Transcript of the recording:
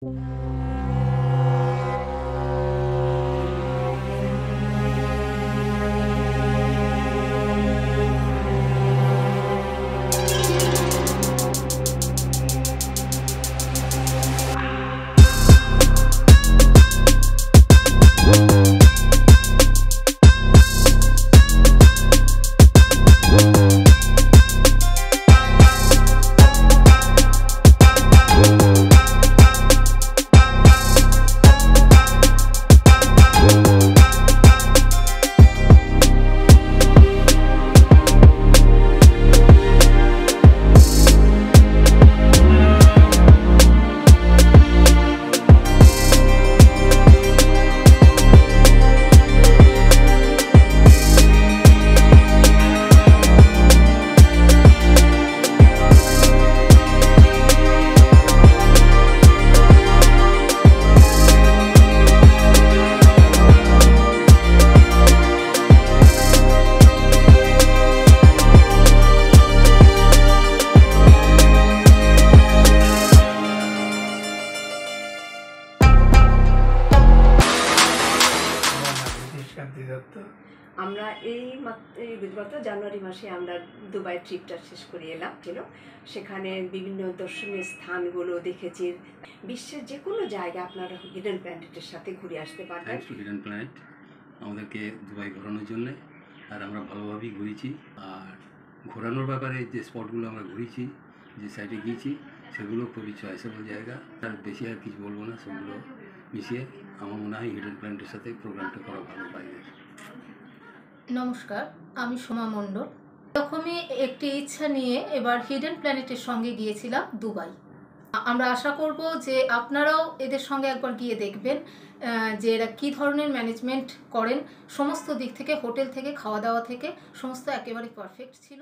আমরা এই গত জানুয়ারি মাসে আমরা দুবাই ট্রিপটা শেষ করে এলাম ছিল। সেখানে বিভিন্ন দর্শনীয় স্থানগুলো দেখেছি। বিশ্বের যে কোনো জায়গা আপনারা হিডেন প্ল্যানেটের সাথে ঘুরে আসতে পারবেন। হিডেন প্ল্যানেট আমাদেরকে দুবাই ঘোরানোর জন্যে, আর আমরা ভালোভাবেই ঘুরেছি। আর ঘোরানোর ব্যাপারে যে স্পটগুলো আমরা ঘুরেছি, যে সাইটে গিয়েছি, সেগুলো খুবই চয়েসেবল জায়গা। তার বেশি আর কিছু বলবো না, সেগুলো মিশিয়ে আমার মনে হয় হিডেন প্ল্যানেটের সাথে প্রোগ্রামটা করা ভালো বাইরে। নমস্কার, আমি সোমা মণ্ডল। এরকমই একটি ইচ্ছা নিয়ে এবার হিডেন প্ল্যানেটের সঙ্গে গিয়েছিলাম দুবাই। আমরা আশা করব যে আপনারাও এদের সঙ্গে একবার গিয়ে দেখবেন যে এরা কী ধরনের ম্যানেজমেন্ট করেন। সমস্ত দিক থেকে, হোটেল থেকে, খাওয়া দাওয়া থেকে সমস্ত একেবারে পারফেক্ট ছিল।